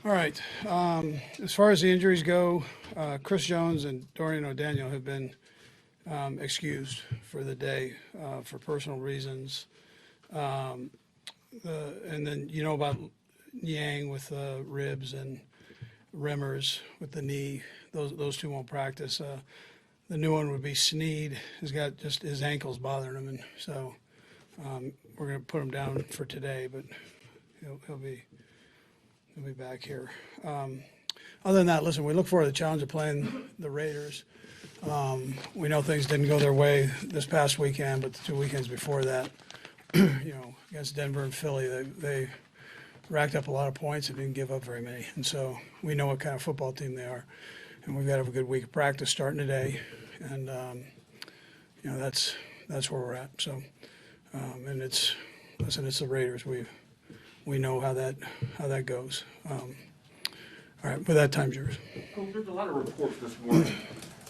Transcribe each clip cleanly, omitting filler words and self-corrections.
All right. As far as the injuries go, Chris Jones and Dorian O'Daniel have been excused for the day for personal reasons. And then you know about Yang with ribs and Remmers with the knee. Those two won't practice. The new one would be Sneed. He's got just his ankles bothering him, and so we're going to put him down for today, but he'll be back here. Other than that, listen, we look forward to the challenge of playing the Raiders. We know things didn't go their way this past weekend, but the 2 weekends before that, against Denver and Philly, they racked up a lot of points and didn't give up very many. And so we know what kind of football team they are. And we've got to have a good week of practice starting today. And, that's where we're at. So, and it's the Raiders. We know how that goes. All right, with that, time's yours. Coach, there's a lot of reports this morning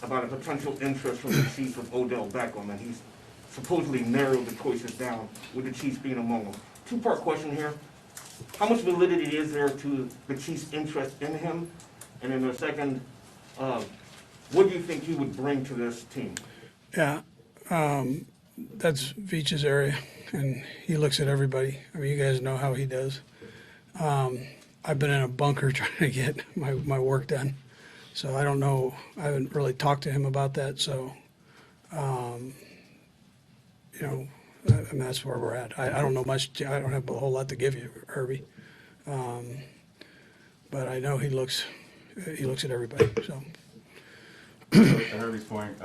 about a potential interest from the Chiefs with Odell Beckham, and he's supposedly narrowed the choices down, with the Chiefs being among them. Two-part question here. How much validity is there to the Chiefs' interest in him? And then the second, what do you think he would bring to this team? Yeah, that's Veach's area, and he looks at everybody. I mean, you guys know how he does. I've been in a bunker trying to get my work done, so I don't know. I haven't really talked to him about that, so, and that's where we're at. I don't know much. I don't have a whole lot to give you, Herbie, but I know he looks at everybody. So, at Herbie's point,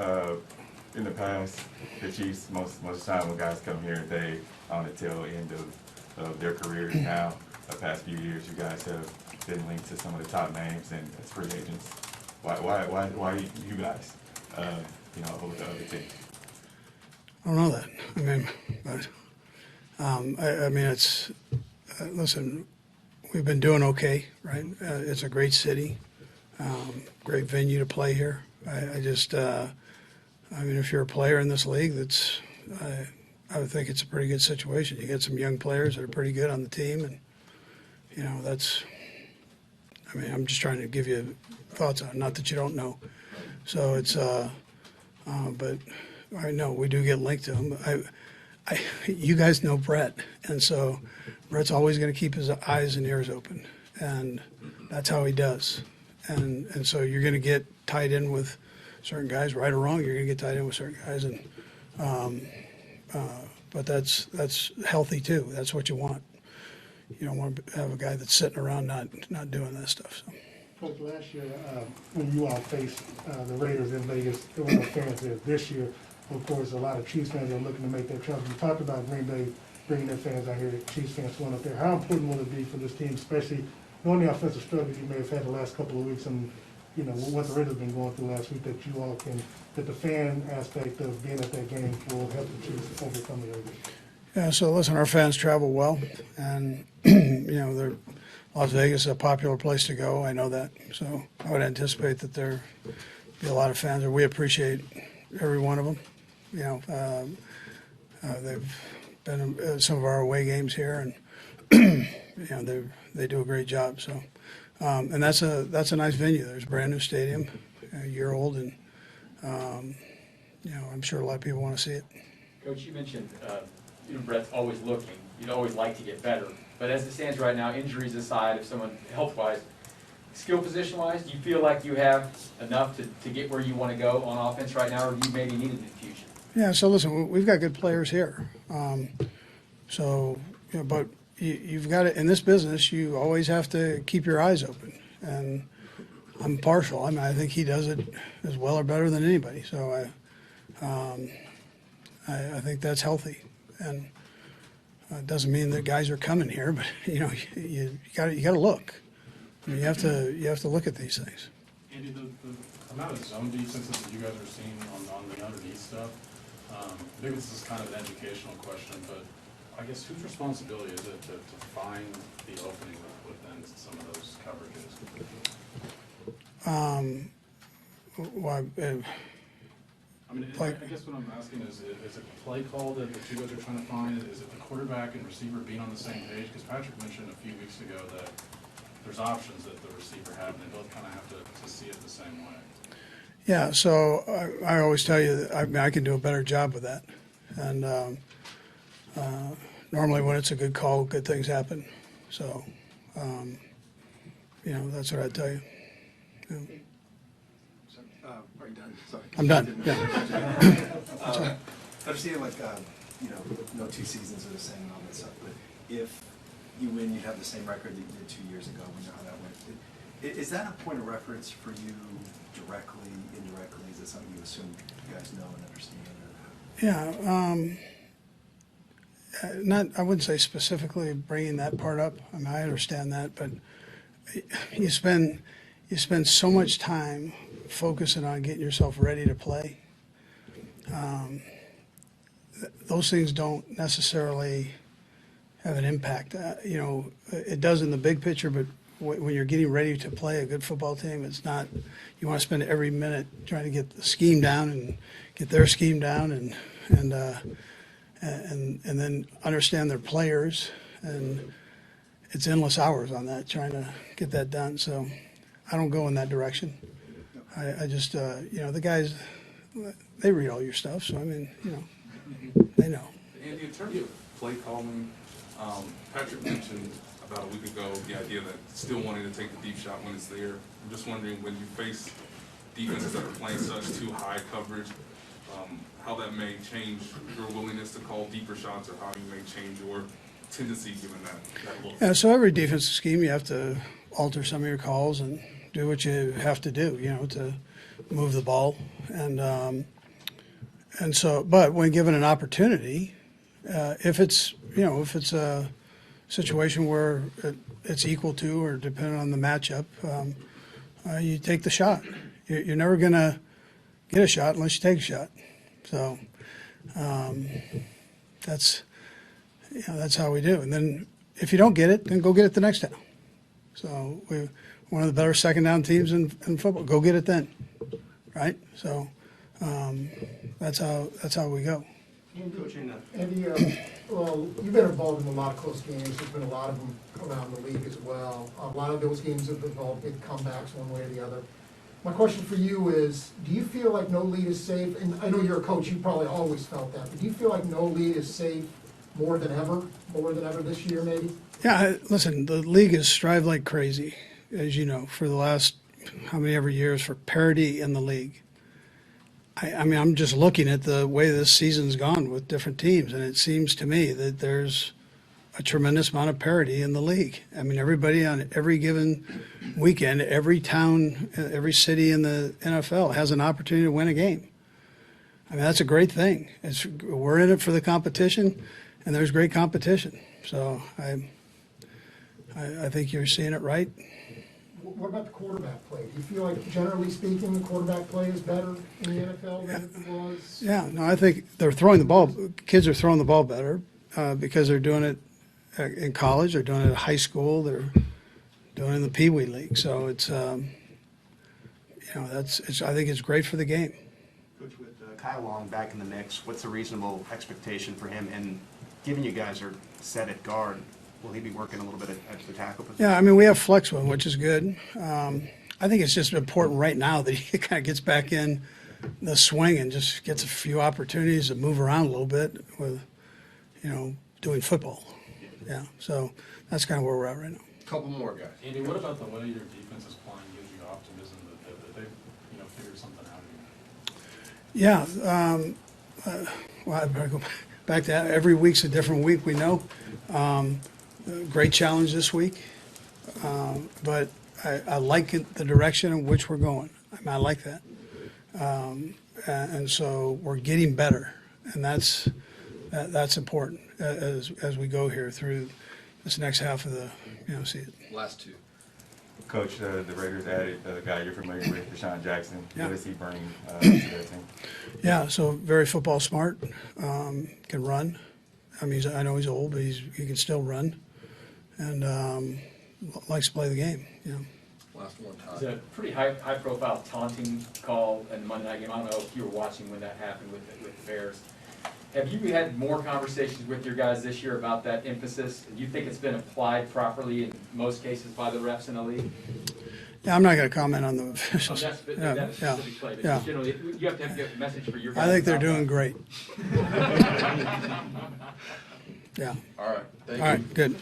in the past, the Chiefs, most of the time when guys come here, they on the tail end of their careers now. The past few years, you guys have been linked to some of the top names and as free agents. Why you guys, over the other team? I don't know that. I mean, but I mean, it's listen. We've been doing okay, right? It's a great city, great venue to play here. I mean, if you're a player in this league, I would think it's a pretty good situation. You get some young players that are pretty good on the team, and I mean, I'm just trying to give you thoughts on it, not that you don't know. So it's, but I know we do get linked to him. You guys know Brett, and so Brett's always going to keep his eyes and ears open, and that's how he does. And so you're going to get tied in with certain guys, right or wrong. You're going to get tied in with certain guys, and but that's healthy too. That's what you want. You don't want to have a guy that's sitting around not doing that stuff. So. Coach, last year when you all faced the Raiders in Vegas, there were no fans there. This year, of course, a lot of Chiefs fans are looking to make their travel. You talked about Green Bay bringing their fans out here, Chiefs fans going up there. How important will it be for this team, especially knowing the offensive struggles you may have had the last couple of weeks and what the Raiders have been going through last week, that you all that the fan aspect of being at that game will help the Chiefs overcome the Raiders? Yeah, so listen, our fans travel well, and Las Vegas is a popular place to go. I know that, so I would anticipate that there be a lot of fans, and we appreciate every one of them. They've been at some of our away games here, and they do a great job. So, and that's a nice venue. There's a brand new stadium, a year old, and I'm sure a lot of people want to see it. Coach, you mentioned Brett's always looking. You'd always like to get better. But as it stands right now, injuries aside, if someone health-wise, skill position-wise, do you feel like you have enough to get where you want to go on offense right now, or do you maybe need it in the future? Yeah, so listen, we've got good players here. But you've got to, in this business, you always have to keep your eyes open. And I'm partial. I mean, I think he does it as well or better than anybody. So I think that's healthy. And it doesn't mean that guys are coming here, but you got to look. I mean, you have to look at these things. Andy, the amount of zone defenses that you guys are seeing on the underneath stuff, maybe this is kind of an educational question, but I guess whose responsibility is it to find the opening within some of those coverages? I guess what I'm asking is it a play call that you guys are trying to find? Is it the quarterback and receiver being on the same page? Because Patrick mentioned a few weeks ago that there's options that the receiver have, and they both kind of have to see it the same way. Yeah, so I always tell you that I can do a better job with that. And normally when it's a good call, good things happen. So, that's what I'd tell you. Yeah. Are you done? Sorry. I'm done, yeah. Understand, like, no 2 seasons are the same and all that stuff, but if you win, you have the same record that you did 2 years ago. We know how that went. Is that a point of reference for you directly, indirectly? Is it something you assume you guys know and understand? Yeah, I wouldn't say specifically bringing that part up. I mean, I understand that, but you spend so much time focusing on getting yourself ready to play. Those things don't necessarily have an impact. It does in the big picture, but when you're getting ready to play a good football team, it's not. You want to spend every minute trying to get the scheme down and get their scheme down, and then understand their players, and it's endless hours on that trying to get that done. So I don't go in that direction. I just the guys, they read all your stuff, so I mean, they know. Andy, in terms of play calling, Patrick mentioned about a week ago the idea that still wanting to take the deep shot when it's there. I'm just wondering, when you face defenses that are playing such too high coverage, how that may change your willingness to call deeper shots, or how you may change your tendency given that look. Yeah, so every defensive scheme, you have to alter some of your calls and do what you have to do, to move the ball. And so, but when given an opportunity, if it's a situation where it's equal to or depending on the matchup, you take the shot. You're never going to get a shot unless you take a shot. So that's how we do. And then if you don't get it, then go get it the next time. So we're one of the better second down teams in football. Go get it then, right? So that's how we go. Andy, well, you've been involved in a lot of close games. There's been a lot of them around the league as well. A lot of those games have involved big comebacks one way or the other. My question for you is, do you feel like no lead is safe? And I know you're a coach, you probably always felt that, but do you feel like no lead is safe more than ever this year maybe? Yeah, listen, the league has strived like crazy, as you know, for the last how many ever years for parity in the league. I mean, I'm just looking at the way this season's gone with different teams, and it seems to me that there's a tremendous amount of parity in the league. I mean, everybody on every given weekend, every town, every city in the NFL has an opportunity to win a game. I mean, that's a great thing. We're in it for the competition, and there's great competition. So I think you're seeing it right. What about the quarterback play? Do you feel like, generally speaking, the quarterback play is better in the NFL than it was? Yeah, no, I think they're throwing the ball. Kids are throwing the ball better because they're doing it in college. They're doing it at high school. They're doing it in the Pee Wee League. So it's, I think it's great for the game. Coach, with Kyle Long back in the mix, what's a reasonable expectation for him? And given you guys are set at guard, will he be working a little bit at the tackle position? Yeah, I mean, we have flex one, which is good. I think it's just important right now that he kind of gets back in the swing and just gets a few opportunities to move around a little bit with, doing football. Yeah, so that's kind of where we're at right now. Couple more guys. Andy, what about the way your defense is playing gives you optimism that they've figured something out here? Yeah, well, I better go back to that. Every week's a different week, we know. Great challenge this week, but I like the direction in which we're going. I mean, I like that. And so we're getting better, and that's important as we go here through this next half of the season. Last two. Coach, the Raiders added a guy you're familiar with, Deshaun Jackson. Yeah. What does he bring to their team? Yeah, so very football smart, can run. I mean, I know he's old, but he can still run, and likes to play the game. Last one, It's Todd. a pretty high-profile taunting call in the Monday night game. I don't know if you were watching when that happened with the Bears. Have you had more conversations with your guys this year about that emphasis? Do you think it's been applied properly in most cases by the refs in the league? Yeah, I'm not going to comment on the Oh, officials. that's Yeah, a specific play, but yeah. generally, you have to get a message for your guys. I think they're about doing that. great. Yeah. All right, thank you. All right, good.